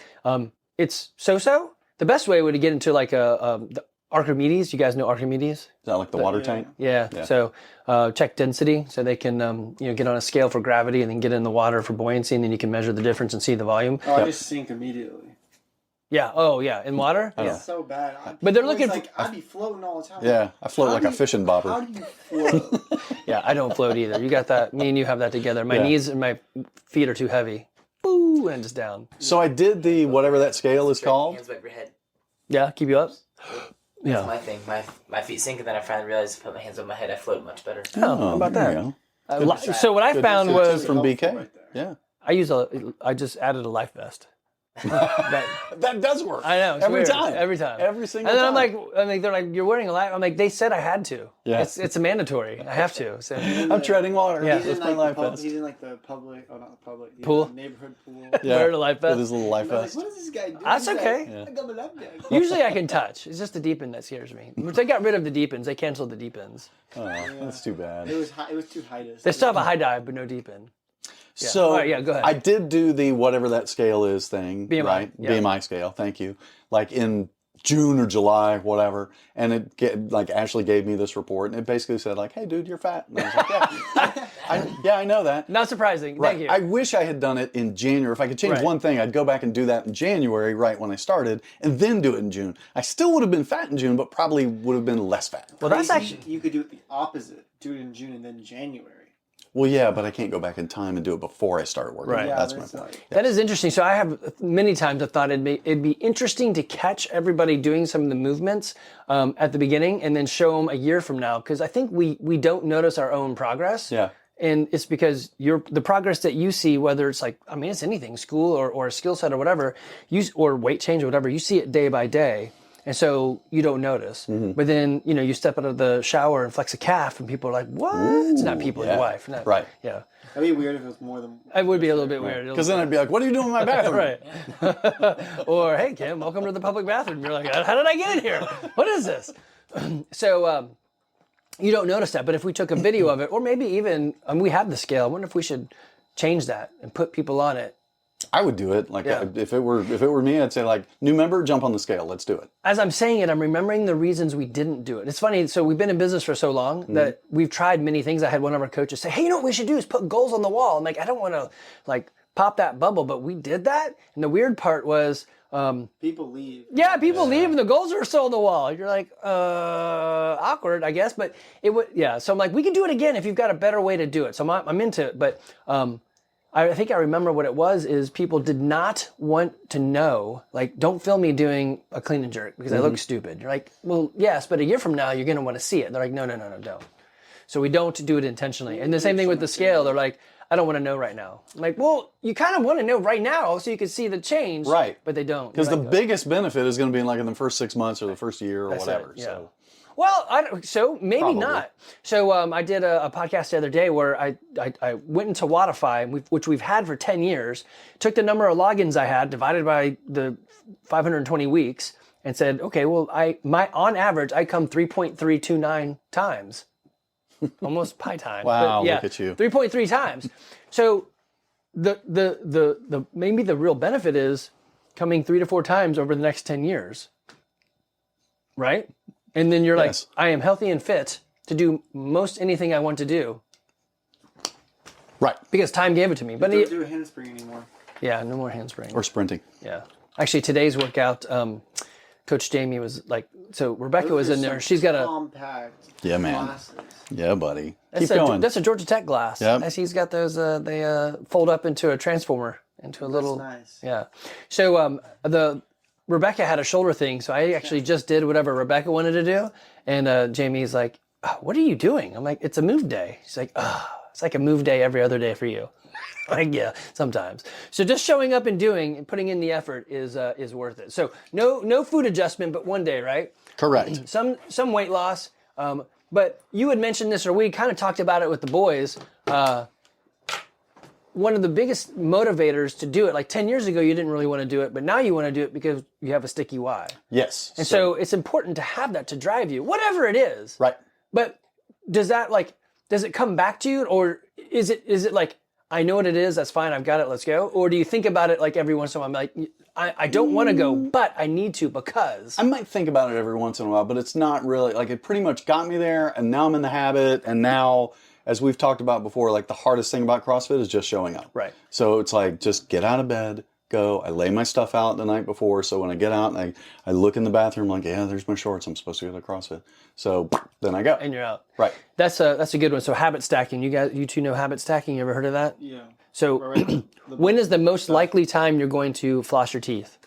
It's so-so. The best way would to get into like the Archimedes. You guys know Archimedes?
Is that like the water tank?
Yeah. So check density, so they can get on a scale for gravity, and then get in the water for buoyancy, and then you can measure the difference and see the volume.
Oh, I just sink immediately.
Yeah. Oh, yeah. In water. Yeah.
It's so bad.
But they're looking
like, I'd be floating all the time.
Yeah, I float like a fishing bobber.
How do you float?
Yeah. I don't float either. You got that. Me and you have that together. My knees and my feet are too heavy. Boo, and just down.
So I did the whatever that scale is called.
Hands above your head.
Yeah. Keep you up.
That's my thing. My feet sink, and then I finally realized if I put my hands on my head, I float much better.
Oh, how about
there
that?
you go.
So what I found was
from
helpful
BK.
right there.
Yeah.
I just added a life vest.
That does work.
I know. It's
Every
weird.
time.
Every time.
Every single
and then
time.
I'm like, they're like, you're wearing a life. I'm like, they said I had to.
Yeah.
It's a mandatory. I have to. So
I'm treading water.
Yeah.
He's
That's
in,
my
like,
life vest.
he's in like the public, not the public,
Pool?
neighborhood pool.
Yeah.
wearing a life
With
vest.
his little life
I was
vest.
like, what is this guy doing?
That's
He's
okay.
Like, I got my life vest.
Usually I can touch. It's just the deep end that scares me. Which they got rid of the deep ends. They canceled the deep ends.
Oh, that's too bad.
It was too high to.
They still have a high dive, but no deep end.
So
All right, yeah, go ahead.
I did do the whatever that scale is thing,
BMI,
right?
yeah.
BMI scale. Thank you. Like in June or July, whatever, and like Ashley gave me this report, and it basically said like, "Hey, dude, you're fat." And I was like, "Yeah, I know that."
Not surprising.
Right.
Thank you.
I wish I had done it in January. If I could change
Right.
one thing, I'd go back and do that in January, right when I started, and then do it in June. I still would have been fat in June, but probably would have been less fat.
Well, that's
Crazy,
actually.
you could do it the opposite. Do it in June and then January.
Well, yeah, but I can't go back in time and do it before I start working.
Right.
Yeah,
That's my
that's
point.
like-
That is interesting. So I have many times I thought it'd be interesting to catch everybody doing some of the movements at the beginning and then show them a year from now, because I think we don't notice our own progress.
Yeah.
And it's because the progress that you see, whether it's like, I mean, it's anything, school or a skill set or whatever, or weight change or whatever, you see it day by day. And so you don't notice. But then, you step out of the shower and flex a calf and people are like, what? It's not people,
yeah.
your wife. No.
Right.
Yeah.
That'd be weird if it was more than.
It would be a little bit weird.
Because then I'd be like, "What are you doing in my bathroom?"
Right. Or, hey, Kim, welcome to the public bathroom. You're like, how did I get in here? What is this? So you don't notice that. But if we took a video of it, or maybe even, we have the scale. I wonder if we should change that and put people on it.
I would do it. Like
Yeah.
if it were me, I'd say like, new member, jump on the scale. Let's do it.
As I'm saying it, I'm remembering the reasons we didn't do it. It's funny. So we've been in business for so long that we've tried many things. I had one of our coaches say, hey, you know what we should do is put goals on the wall. I'm like, I don't want to like pop that bubble, but we did that. And the weird part was,
People leave.
yeah, people leave and the goals are still on the wall. You're like, awkward, I guess. But it would, yeah. So I'm like, we can do it again if you've got a better way to do it. So I'm into it. But I think I remember what it was is people did not want to know, like, don't film me doing a clean and jerk because I look stupid. You're like, well, yes, but a year from now, you're going to want to see it. They're like, no, don't. So we don't do it intentionally. And the same thing with the scale. They're like, I don't want to know right now. I'm like, well, you kind of want to know right now so you can see the change.
Right.
But they don't.
Because
You're
the
like,
biggest benefit is going to be in the first 6 months or the first year or
That's
whatever.
it, yeah.
So,
So maybe
Probably.
not. So I did a podcast the other day where I went into Wodify, which we've had for 10 years, took the number of logins I had, divided by the 520 weeks, and said, okay, well, on average, I come 3.329 times. Almost pi times.
Wow,
but yeah,
look at you.
3.3 times. So the maybe the real benefit is coming 3 to 4 times over the next 10 years. Right? And then you're
Yes.
like, I am healthy and fit to do most anything I want to do
Right.
because time gave it to me. But
Don't do a handspring anymore.
yeah, no more handspring.
Or sprinting.
Yeah. Actually, today's workout, Coach Jamie was like, so Rebecca was in there. She's got a
compact
Yeah, man.
glasses.
Yeah, buddy.
that's
Keep going.
that's a Georgia Tech glass.
Yep.
As he's got those. They fold up into a transformer, into a little.
Nice.
Yeah. So the Rebecca had a shoulder thing, so I actually just did whatever Rebecca wanted to do, and Jamie's like, oh, "What are you doing?" I'm like, "It's a move day." She's like, "Oh, it's like a move day every other day for you." Like, yeah, sometimes. So just showing up and doing and putting in the effort is worth it. So no food adjustment, but one day, right?
Correct.
Some weight loss. But you had mentioned this, or we kind of talked about it with the boys. One of the biggest motivators to do it, like 10 years ago, you didn't really want to do it, but now you want to do it because you have a sticky why.
Yes.
And so it's important to have that to drive you, whatever it is.
Right.
But does it come back to you, or is it like, I know what it is, that's fine, I've got it, let's go? Or do you think about it like every once in a while, I'm like, I don't want to go, but I need to because.
I might think about it every once in a while, but it's not really, like, it pretty much got me there, and now I'm in the habit, and now, as we've talked about before, like, the hardest thing about CrossFit is just showing up.
Right.
So it's like, just get out of bed, go. I lay my stuff out the night before, so when I get out and I look in the bathroom, like, yeah, there's my shorts, I'm supposed to go to CrossFit. So then I go.
And you're out.
Right.
That's a good one. So habit stacking. You two know habit stacking? You ever heard of that?
Yeah.
So
Right.
when is the most likely time you're going to floss your teeth?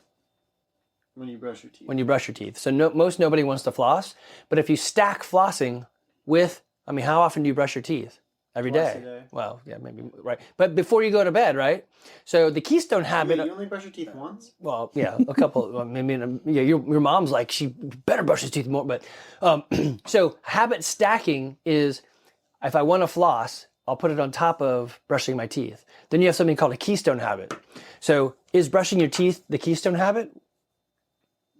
When you brush your teeth.
When you brush your teeth. So nobody wants to floss, but if you stack flossing with, I mean, how often do you brush your teeth? Every
Twice
day.
a day.
Well, yeah, maybe, right. But before you go to bed, right? So the keystone habit.
Wait, you only brush your teeth once?
Well, yeah, a couple. Well, maybe yeah. Your mom's like, she better brush his teeth more. But so habit stacking is, if I want to floss, I'll put it on top of brushing my teeth. Then you have something called a keystone habit. So is brushing your teeth the keystone habit?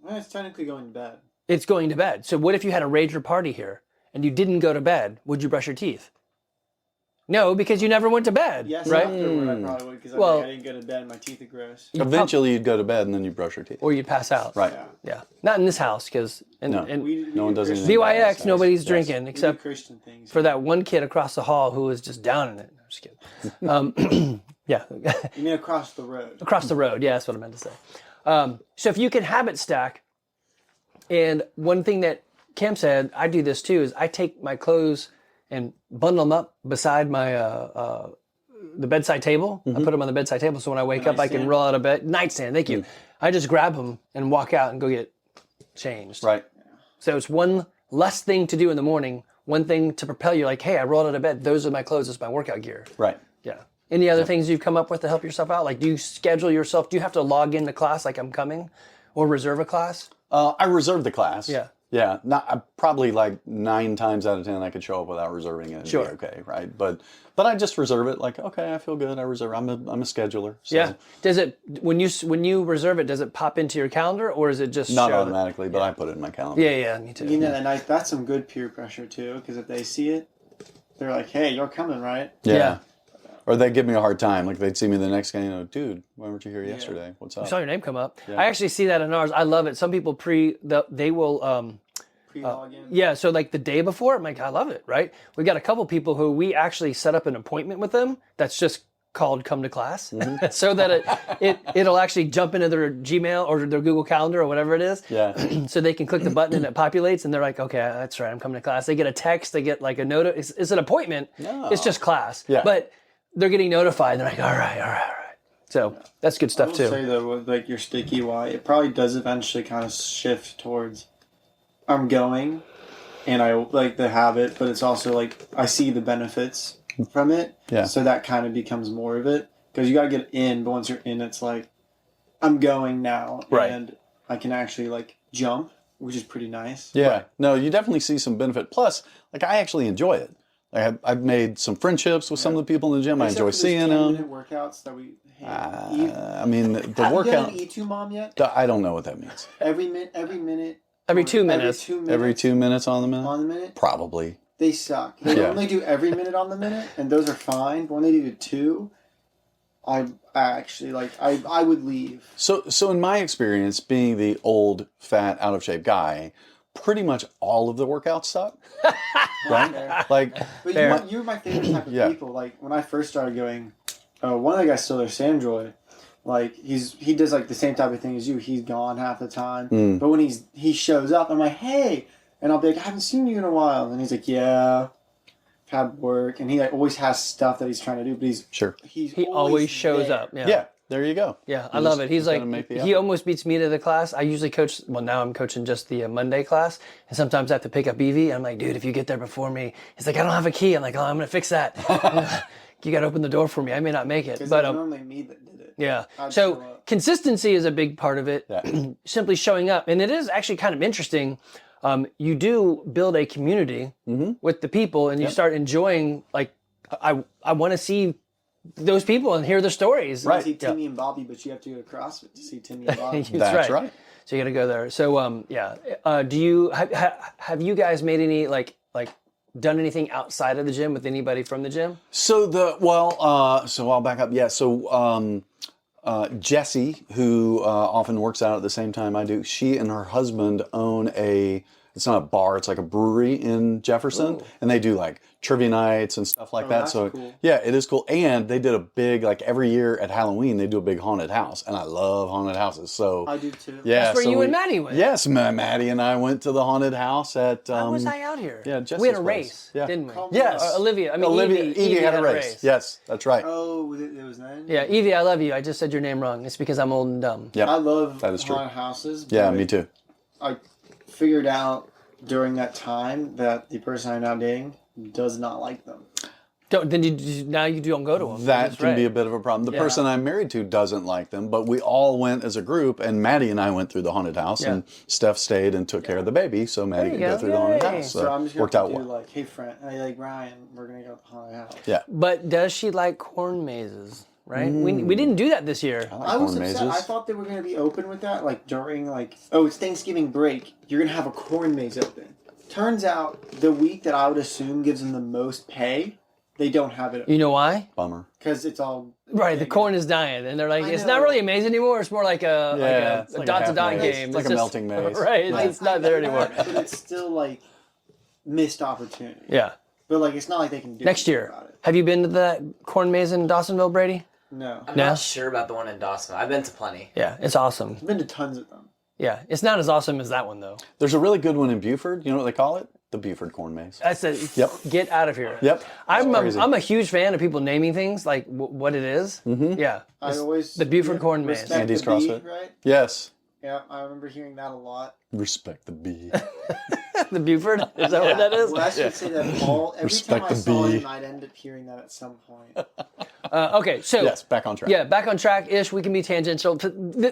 Well, it's technically going to bed.
It's going to bed. So what if you had a rager party here and you didn't go to bed? Would you brush your teeth? No, because you never went to bed,
Yes,
right?
afterward I probably would because
Well-
I didn't go to bed and my teeth are gross.
Eventually you'd go to bed and then you'd brush your teeth.
Or you'd pass out.
Right.
Yeah.
Yeah. Not in this house, because
No.
No
one does anything.
BYX, nobody's
Yes.
drinking
Except
except
Christian things.
for that one kid across the hall who was just down in it. I'm just kidding. Yeah.
You mean across the road?
Across the road. Yeah, that's what I meant to say. So if you can habit stack, and one thing that Kim said, I do this too, is I take my clothes and bundle them up beside my the bedside table. I put them on the bedside table so when I wake up I can
nightstand?
roll out of bed. Nightstand, thank you. I just grab them and walk out and go get changed.
Right.
So it's one less thing to do in the morning, one thing to propel you, like, hey, I rolled out of bed. Those are my clothes. It's my workout gear.
Right.
Yeah. Any other things you've come up with to help yourself out? Like, do you schedule yourself? Do you have to log into class like I'm coming, or reserve a class?
I reserved the class.
Yeah.
Yeah. Not probably like 9 times out of 10 I could show up without reserving it. And
Sure.
Be okay. Right. But I just reserve it. Like, okay, I feel good. I reserve. I'm a scheduler. So
Yeah. Does it when you reserve it? Does it pop into your calendar, or is it just
Not
show that-
automatically, but I put it in my calendar.
Yeah, me too.
You know, that night, that's some good peer pressure too, because if they see it, they're like, "Hey, you're coming, right?"
Yeah.
Or they give me a hard time. Like they'd see me the next day, dude, why weren't you here yesterday? What's up?
I saw your name come up. I actually see that in ours. I love it. Some people they will.
Pre-log in.
Yeah, so like the day before, I'm like, I love it, right? We got a couple people who we actually set up an appointment with them that's just called come to class, so that it'll actually jump into their Gmail or their Google Calendar or whatever it is.
Yeah.
So they can click the button and it populates and they're like, okay, that's right, I'm coming to class. They get a text, they get like a note. It's an appointment.
No.
It's just class.
Yeah.
But they're getting notified. They're like, all right. So that's good
I
stuff
will
too.
say though, with like your sticky Y, it probably does eventually kind of shift towards I'm going, and I like the habit, but it's also like I see the benefits from it.
Yeah.
So that kind of becomes more of it because you got to get in, but once you're in, it's like I'm going now,
Right.
and I can actually like jump which is pretty nice.
Yeah. No, you definitely see some benefit. Plus, like, I actually enjoy it. I've made some friendships with some of the people in the gym. I
Except
enjoy
for those
seeing
10-minute
them.
workouts that we.
I mean, the
Have you done
workout.
an E2 mom yet?
I don't know what that means.
Every minute.
Every 2 minutes.
Every 2 minutes on the minute?
On the minute?
Probably.
They suck. They normally do every minute on the minute, and those are fine. But when they do the 2, I actually I would leave.
So in my experience, being the old, fat, out of shape guy, pretty much all of the workouts suck. Right? Like,
but you're my favorite type of people. Like when I first started going, one of the guys still there, Sandroy. Like he does like the same type of thing as you. He's gone half the time, but when he shows up, I'm like, hey, and I'll be like, I haven't seen you in a while, and he's like, yeah, I've had work, and he like always has stuff that he's trying to do, but he
always shows up.
Yeah, there you go.
Yeah, I love it. He's like, he almost beats me to the class. I usually coach, well, now I'm coaching just the Monday class, and sometimes I have to pick up Evie. I'm like, dude, if you get there before me, he's like, I don't have a key. I'm like, oh, I'm going to fix that. You got to open the door for me. I may not make it. But
it's normally me that did it.
Yeah. So consistency is a big part of it. Yeah. Simply showing up. And it is actually kind of interesting. You do build a community with the people, and you start enjoying, like, I want to see those people and hear their stories.
Right. See Timmy and Bobby, but you have to go to CrossFit to see Timmy and Bobby.
That's right.
So you got to go there. So do you have you guys made any like done anything outside of the gym with anybody from the gym?
So so I'll back up. Yeah. So Jessie, who often works out at the same time I do, she and her husband own it's not a bar, it's like a brewery in Jefferson. Ooh. And they do like trivia nights and stuff like that. So cool. Yeah, it is cool. And they did a big, like every year at Halloween, they do a big haunted house. And I love haunted houses. So
I do too.
Yeah,
that's where you and Maddie went.
Yes, Maddie and I went to the haunted house at...
How was I out here?
Yeah, Jessie's
we had a race, didn't we?
Yes.
Olivia.
Evie had a race. Yes, that's right.
Oh, it was then?
Yeah, Evie, I love you. I just said your name wrong. It's because I'm old and dumb.
Yeah,
I love
that is true.
haunted houses.
Yeah, me too.
I figured out during that time that the person I'm now dating does not like them.
Now you don't go to them.
That can be a bit of a problem. The person I'm married to doesn't like them, but we all went as a group, and Maddie and I went through the haunted house, and Steph stayed and took care of the baby, so Maddie could go through the haunted house.
So I'm just going to do
well.
like, hey, friend, like Ryan, we're going to go to the haunted house.
Yeah.
But does she like corn mazes? Right? We didn't do that this year.
I
was upset. I thought they were going to be open with that, like during it's Thanksgiving break, you're going to have a corn maze open. Turns out the week that I would assume gives them the most pay, they don't have it.
You know why?
Bummer.
Because it's all...
Right, the corn is dying. And they're like, it's not really a maze anymore. It's more like a dot-to-dot game.
It's like a melting maze.
Right, it's not there anymore.
But it's still like missed opportunity.
Yeah.
But it's not like they can do
next year.
about it.
Have you been to that corn maze in Dawsonville, Brady?
No.
I'm not sure about the one in Dawson. I've been to plenty.
Yeah, it's awesome.
I've been to tons of them.
Yeah, it's not as awesome as that one, though.
There's a really good one in Buford. You know what they call it? The Buford Corn Maze.
That's it. Yep. Get out of here.
Yep.
I'm a huge fan of people naming things like what it is. Mm-hmm. Yeah.
I always...
The Buford Corn Maze.
Andy's CrossFit.
Right?
Yes.
Yeah, I remember hearing that a lot.
Respect the bee.
The Buford? Is that what that is?
Well, I should say that every time I saw him, I'd end up hearing that at some point.
Okay, so...
Yes, back on track.
Yeah, back on track-ish. We can be tangential.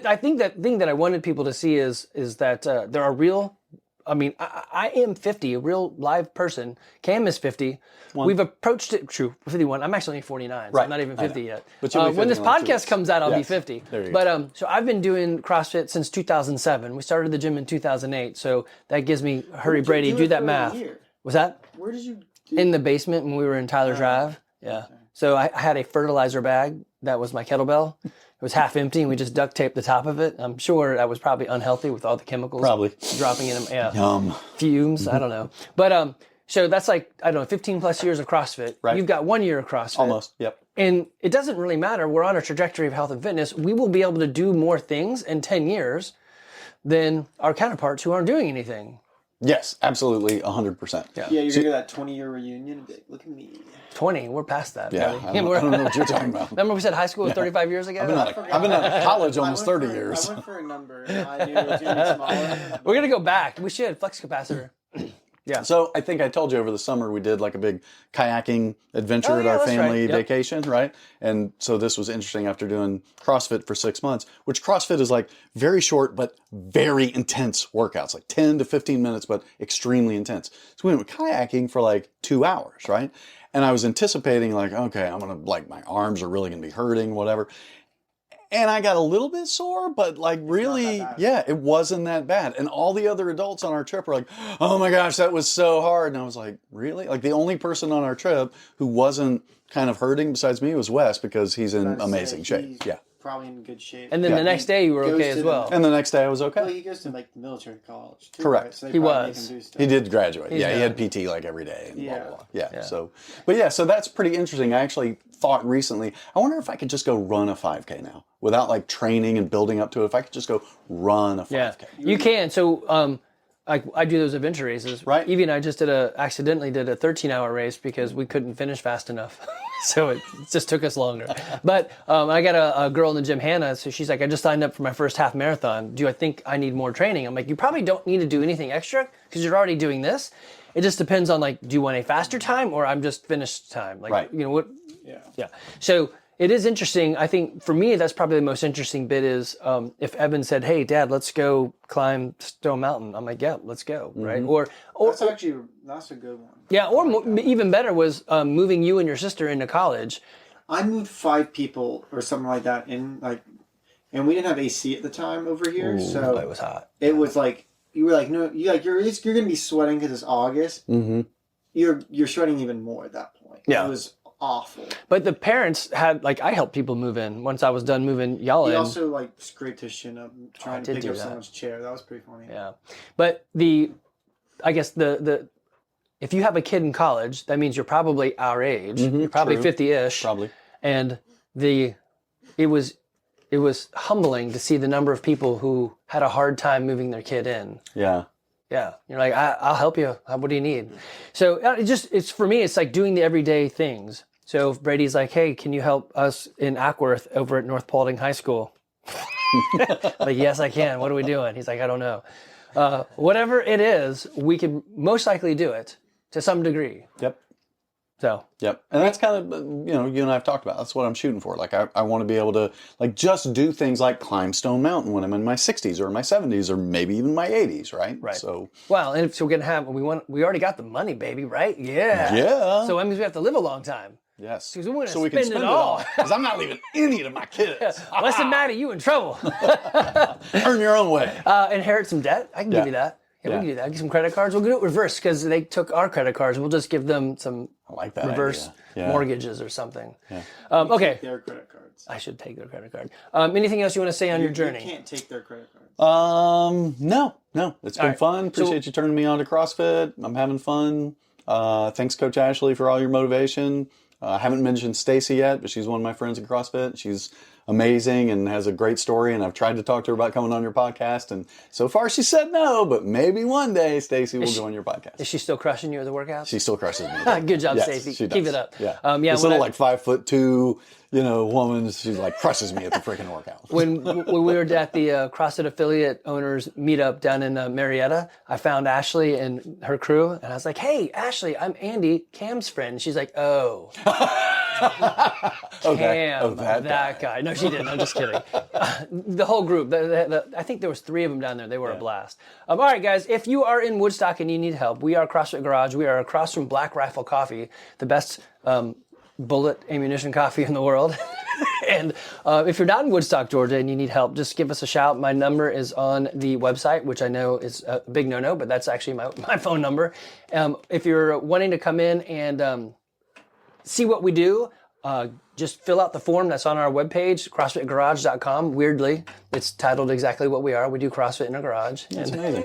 I think that thing that I wanted people to see is that there are real... I mean, I am 50, a real live person. Cam is 50. We've approached it, true, 51. I'm actually only 49, so I'm not even 50 yet.
But
when this podcast comes out, I'll be 50.
There you
go.
But
so I've been doing CrossFit since 2007. We started the gym in 2008, so that gives me, hurry Brady, do that math. Was that?
Where did you
in the basement when we were in Tyler Drive. Yeah. Okay. So I had a fertilizer bag. That was my kettlebell. It was half empty, and we just duct taped the top of it. I'm sure that was probably unhealthy with all the chemicals dropping in them. Yeah.
Yum.
Fumes. I don't know. But so that's 15 plus years of CrossFit.
Right.
You've got 1 year of CrossFit.
Almost. Yep.
And it doesn't really matter. We're on a trajectory of health and fitness. We will be able to do more things in 10 years than our counterparts who aren't doing anything.
Yes, absolutely, 100%.
Yeah, you're going to get that 20-year reunion and be like, look at me.
20, we're past that.
Yeah, I don't know what you're talking about.
Remember we said high school was 35 years ago?
I've been out of college almost 30 years.
I went for a number, and I knew it was going to be smaller.
We're going to go back. We should, flex capacitor. Yeah.
So I think I told you over the summer we did like a big kayaking adventure
Oh,
at
yeah,
our
that's
family
right. Yep.
vacation, right? And so this was interesting after doing CrossFit for 6 months, which CrossFit is like very short but very intense workouts, like 10 to 15 minutes, but extremely intense. So we went kayaking for like 2 hours, right? And I was anticipating like, okay, I'm gonna like my arms are really gonna be hurting, whatever. And I got a little bit sore, but like really,
bad.
yeah, it wasn't that bad. And all the other adults on our trip were like, oh my gosh, that was so hard. And I was like, really? Like the only person on our trip who wasn't kind of hurting besides me was Wes because he's in
I'd say
amazing shape.
he's
Yeah.
Probably in good shape.
And then the next day you were
Goes
okay
to
as
the-
well.
And the next day I was
Well,
okay.
he goes to like the military college too.
Correct.
Right? So they
He
probably
was.
Make him do stuff.
He did graduate.
He's
Yeah, he
done.
had PT like every day and blah,
Yeah.
blah, blah. Yeah.
Yeah.
So, but yeah, so that's pretty interesting. I actually thought recently, I wonder if I could just go run a 5K now without like training and building up to it. If I could just go run a 5K.
Yeah, you can. So, I do those adventure races.
Right.
Evie and I just accidentally did a 13-hour race because we couldn't finish fast enough. So it just took us longer. But I got a girl in the gym, Hannah, so she's like, I just signed up for my first half marathon. Do I think I need more training? I'm like, you probably don't need to do anything extra because you're already doing this. It just depends on like, do you want a faster time or I'm just finished time? Like,
Right.
you know what?
Yeah.
Yeah. So it is interesting. I think for me, that's probably the most interesting bit is if Evan said, hey, Dad, let's go climb Stone Mountain. I'm like, yeah, let's go. Right. Or
That's a good one.
yeah. Or even better was moving you and your sister into college.
I moved 5 people or something like that in like, and we didn't have AC at the time over here, so
It was hot.
it was like you were like no, you're gonna be sweating because it's August.
Mm-hmm.
You're sweating even more at that point.
Yeah.
It was awful.
But the parents had like I helped people move in once I was done moving y'all
He
in.
also like scraped his shin up trying to
did
pick
do
up
that.
someone's chair. That was pretty funny.
Yeah. But I guess the if you have a kid in college, that means you're probably our age. You're probably
true.
50-ish.
Probably.
And it was humbling to see the number of people who had a hard time moving their kid in.
Yeah.
Yeah, you're like, I'll help you. What do you need? So it's for me, it's like doing the everyday things. So if Brady's like, hey, can you help us in Ackworth over at North Paulding High School? Like, yes, I can. What are we doing? He's like, I don't know. Whatever it is, we can most likely do it to some degree.
Yep.
So
Yep. And that's kind of, you and I have talked about. That's what I'm shooting for. Like, I want to be able to, like, just do things like climb Stone Mountain when I'm in my 60s or my 70s or maybe even my 80s, right?
Right.
So,
well, and if we're gonna have, we already got the money, baby, right? Yeah.
yeah.
So that means we have to live a long time.
yes.
Because we want to
So we
spend
can spend
it all.
Because I'm not leaving any to my kids.
Less than Maddie, you in trouble.
Earn your own way.
Inherit some debt. I can give you that. Yeah, we can do that. Get some credit cards. We'll do it reverse because they took our credit cards. We'll just give them some
I like that
reverse
idea. Yeah.
mortgages or something.
Yeah.
Okay.
Their credit cards.
I should take their credit card. Anything else you want to say on your journey?
You can't take their credit cards.
No. It's been
right.
fun. Appreciate you turning me on to CrossFit. I'm having fun. Thanks, Coach Ashley, for all your motivation. I haven't mentioned Stacy yet, but she's one of my friends in CrossFit. She's amazing and has a great story, and I've tried to talk to her about coming on your podcast, and so far she said no, but maybe one day Stacy will join your podcast.
Is she still crushing you at the workouts?
She still crushes me.
Good job,
Yes,
Stacy.
she
Keep
does.
it up.
Yeah.
Yeah.
This little like 5'2", woman, she like crushes me at the freaking workout.
When we were at the CrossFit affiliate owners meetup down in Marietta, I found Ashley and her crew, and I was like, "Hey, Ashley, I'm Andy, Cam's friend." And she's like, "Oh, Cam, that guy." No, she didn't. I'm just kidding. The whole group. I think there was 3 of them down there. They were a blast. All right, guys. If you are in Woodstock and you need help, we are CrossFit Garage. We are across from Black Rifle Coffee, the best bullet ammunition coffee in the world. And if you're not in Woodstock, Georgia, and you need help, just give us a shout. My number is on the website, which I know is a big no-no, but that's actually my phone number. If you're wanting to come in and see what we do, just fill out the form that's on our webpage, CrossFitGarage.com. Weirdly, it's titled exactly what we are. We do CrossFit in a garage.
That's amazing.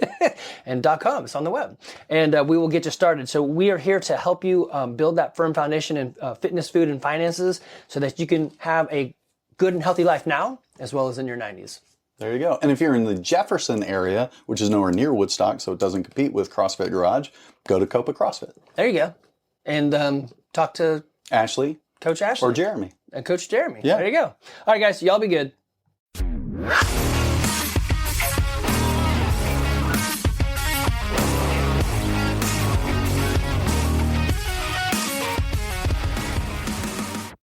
And .com, it's on the web. And we will get you started. So we are here to help you build that firm foundation in fitness, food, and finances so that you can have a good and healthy life now, as well as in your 90s.
There you go. And if you're in the Jefferson area, which is nowhere near Woodstock, so it doesn't compete with CrossFit Garage, go to Copa CrossFit.
There you go. And talk to
Ashley
Coach Ashley.
or Jeremy.
And Coach Jeremy.
Yeah.
There you go. All right, guys, y'all be good.